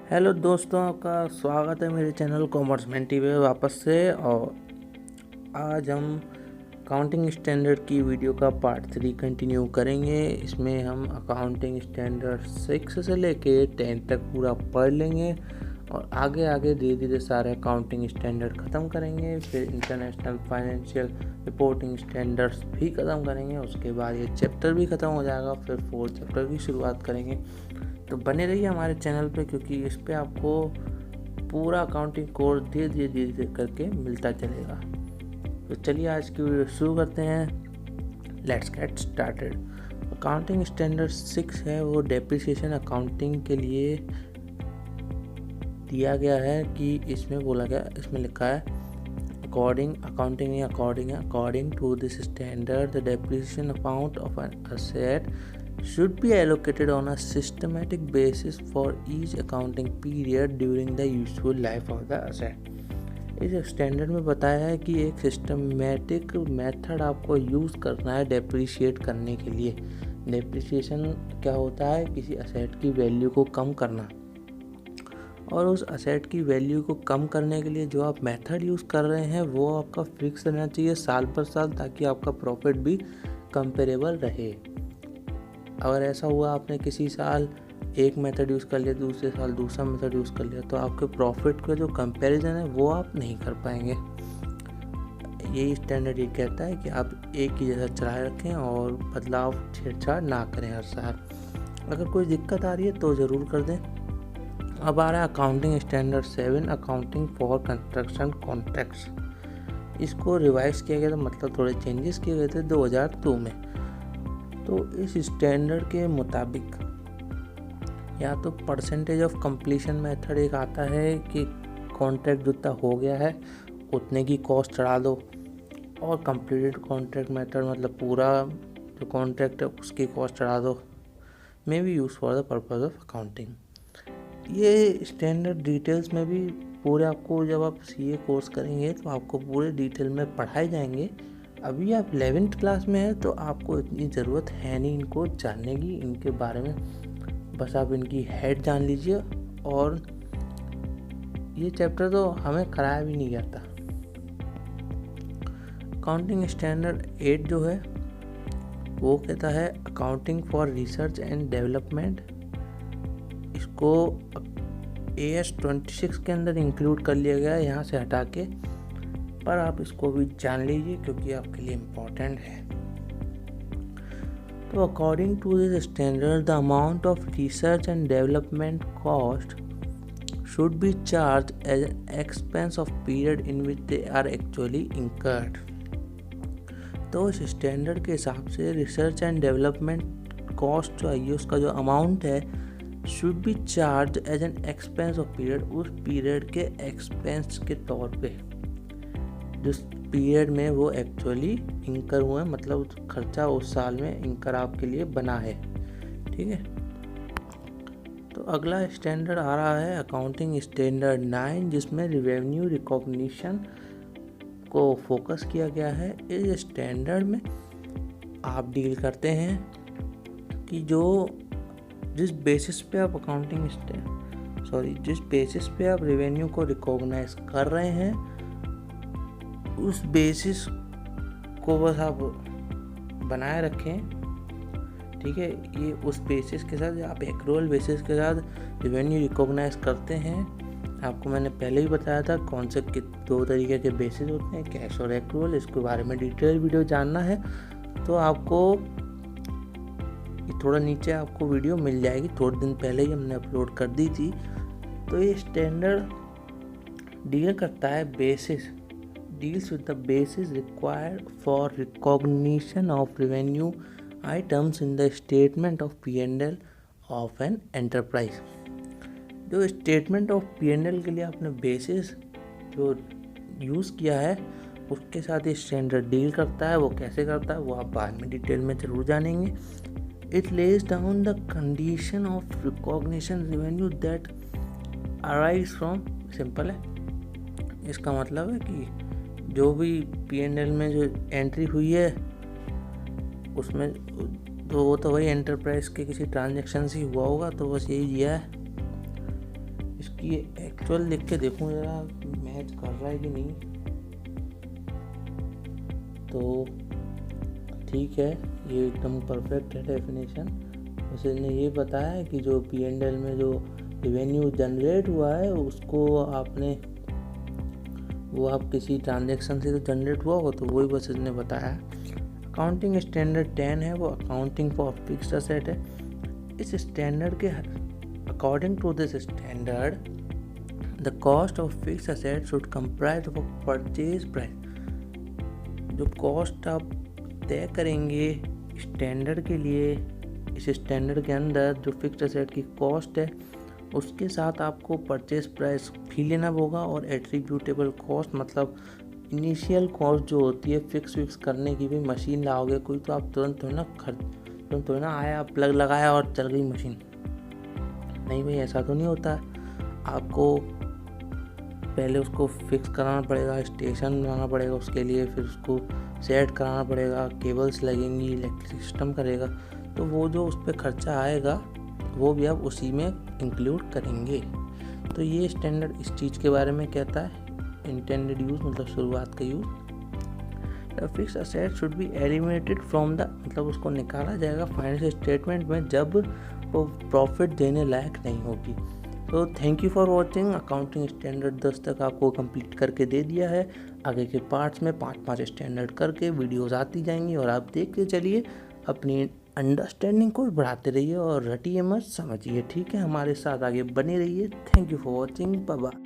Hello दोस्तों, आपका स्वागत है मेरे चैनल कॉमर्स मेंटी पे वापस से। और आज हम अकाउंटिंग स्टैंडर्ड की वीडियो का पार्ट 3 कंटिन्यू करेंगे। इसमें हम अकाउंटिंग स्टैंडर्ड 6 से लेके 10 तक पूरा पढ़ लेंगे और आगे आगे धीरे धीरे सारे अकाउंटिंग स्टैंडर्ड ख़त्म करेंगे। फिर इंटरनेशनल फाइनेंशियल रिपोर्टिंग स्टैंडर्ड्स भी ख़त्म करेंगे। उसके बाद ये चैप्टर भी ख़त्म हो जाएगा, फिर 4th चैप्टर की शुरुआत करेंगे। तो बने रहिए हमारे चैनल पे, क्योंकि इस पे आपको पूरा अकाउंटिंग कोर्स धीरे धीरे करके मिलता चलेगा। तो चलिए आज की वीडियो शुरू करते हैं। Let's get started. Accounting standard 6 है, वो डेप्रिसिएशन अकाउंटिंग के लिए दिया गया है। कि इसमें बोला गया, इसमें लिखा है according to this standard the depreciation amount of an asset should be allocated on a systematic basis for each accounting period during the useful life of the asset। इस स्टैंडर्ड में बताया है कि एक सिस्टमेटिक मेथड आपको use करना है depreciate करने के लिए। डेप्रिसिएशन क्या होता है? किसी असेट की वैल्यू को कम करना, और उस असेट की वैल्यू को कम करने के लिए जो आप मेथड यूज़ कर रहे हैं वो आपका फिक्स रहना चाहिए साल पर साल, ताकि आपका प्रॉफिट भी कंपेरेबल रहे। अगर ऐसा हुआ आपने किसी साल एक मेथड यूज़ कर लिया, दूसरे साल दूसरा मेथड यूज़ कर लिया, तो आपके प्रॉफिट का जो कंपैरिजन है वो आप नहीं कर पाएंगे। यही स्टैंडर्ड ये कहता है कि आप एक ही जैसा चलाए रखें और बदलाव छेड़छाड़ ना करें हर साल। अगर कोई दिक्कत आ रही है तो ज़रूर कर दें। अब आ रहा है accounting standard 7, accounting for construction contracts. इसको रिवाइज किया गया था, मतलब थोड़े चेंजेस किए गए थे 2002 में। तो इस स्टैंडर्ड के मुताबिक या तो परसेंटेज ऑफ कंप्लीशन मेथड एक आता है कि कॉन्ट्रैक्ट जितना हो गया है उतने की कॉस्ट चढ़ा दो, और कंप्लीटेड कॉन्ट्रैक्ट मेथड मतलब पूरा जो कॉन्ट्रैक्ट है उसकी कॉस्ट चढ़ा दो, may be use for the purpose of accounting. ये स्टैंडर्ड डिटेल्स में भी पूरे आपको, जब आप सीए कोर्स करेंगे तो आपको पूरे डिटेल में पढ़ाए जाएंगे। अभी आप 11th क्लास में हैं तो आपको इतनी ज़रूरत है नहीं इनको जानने की, इनके बारे में बस आप इनकी हेड जान लीजिए। और ये चैप्टर तो हमें कराया भी नहीं जाता। अकाउंटिंग स्टैंडर्ड 8 जो है वो कहता है accounting for research and development. इसको AS 26 के अंदर इंक्लूड कर लिया गया है, यहाँ से हटा के, पर आप इसको भी जान लीजिए क्योंकि आपके लिए इम्पोर्टेंट है। तो according to this standard the amount of research and development cost should be charge as an expense of period in which they are actually incurred. तो इस स्टैंडर्ड के हिसाब से रिसर्च एंड डेवलपमेंट कॉस्ट जो है, उसका जो अमाउंट है, should be charge as an expense of period, उस पीरियड के एक्सपेंस के तौर पे जिस पीरियड में वो एक्चुअली इंकर हुए, मतलब खर्चा उस साल में इंकर आपके लिए बना है। ठीक है। तो अगला स्टैंडर्ड आ रहा है अकाउंटिंग स्टैंडर्ड 9, जिसमें रेवेन्यू रिकॉग्निशन को फोकस किया गया है। इस स्टैंडर्ड में आप डील करते हैं कि जिस बेसिस पे आप जिस बेसिस पे आप रेवेन्यू को रिकॉग्नाइज कर रहे हैं, उस बेसिस को बस आप बनाए रखें। ठीक है। ये उस बेसिस के साथ आप एक्रूअल बेसिस के साथ रेवेन्यू रिकॉग्नाइज करते हैं। आपको मैंने पहले ही बताया था कौन से 2 तरीके के बेसिस होते हैं, कैश और एक्रूअल। इसके बारे में डिटेल वीडियो जानना है तो आपको थोड़ा नीचे आपको वीडियो मिल जाएगी, थोड़े दिन पहले ही हमने अपलोड कर दी थी। तो ये स्टैंडर्ड डील करता है deals with the basis required for recognition of revenue items in the statement of P&L of an enterprise। जो स्टेटमेंट ऑफ P&L के लिए आपने बेसिस जो यूज़ किया है उसके साथ ये स्टैंडर्ड डील करता है। वो कैसे करता है वो आप बाद में डिटेल में ज़रूर जानेंगे। It lays down the condition of recognition revenue that arise from, simple है। इसका मतलब है कि जो भी P&L में जो एंट्री हुई है उसमें तो वो तो वही एंटरप्राइज के किसी ट्रांजैक्शन से हुआ होगा, तो बस यही दिया है। इसकी एक्चुअल लिख के देखूँ ज़रा मैच कर रहा है कि नहीं। तो ठीक है, ये एकदम परफेक्ट है डेफिनेशन। उसने ये बताया है कि जो P&L में जो रेवेन्यू जनरेट हुआ है उसको वो आप किसी ट्रांजैक्शन से तो जनरेट हुआ हो, तो वही बस इसने बताया। अकाउंटिंग स्टैंडर्ड 10 है, वो अकाउंटिंग फॉर फिक्स्ड असेट है। इस स्टैंडर्ड के according to this standard the cost of fixed asset should comprise of purchase price. जो कॉस्ट आप तय करेंगे स्टैंडर्ड के लिए, इस स्टैंडर्ड के अंदर जो फिक्स्ड असेट की कॉस्ट है उसके साथ आपको परचेज प्राइस भी लेना होगा, और एट्रीब्यूटेबल कॉस्ट मतलब इनिशियल कॉस्ट जो होती है फिक्स करने की। भी मशीन लाओगे कोई तो आप तुरंत थोड़ी ना आया प्लग लगाया और चल गई मशीन, नहीं भाई, ऐसा तो नहीं होता। आपको पहले उसको फिक्स कराना पड़ेगा, स्टेशन बनाना पड़ेगा उसके लिए, फिर उसको सेट कराना पड़ेगा, केबल्स लगेंगी, इलेक्ट्रिक सिस्टम करेगा, तो वो जो उस पर खर्चा आएगा वो भी आप उसी में इंक्लूड करेंगे। तो ये स्टैंडर्ड इस चीज़ के बारे में कहता है, इंटेंडेड यूज़ मतलब शुरुआत का use. Fixed asset should be eliminated from the मतलब उसको निकाला जाएगा फाइनेंशियल स्टेटमेंट में जब वो प्रॉफिट देने लायक नहीं होगी। तो thank you for watching. Accounting standard 10 तक आपको कंप्लीट करके दे दिया है। आगे के पार्ट्स में 5-5 स्टैंडर्ड करके वीडियोस आती जाएंगी और आप देखते चलिए, अपनी अंडरस्टैंडिंग को भी बढ़ाते रहिए और रटिए मत, समझिए। ठीक है, हमारे साथ आगे बने रहिए। Thank you for watching, bye bye.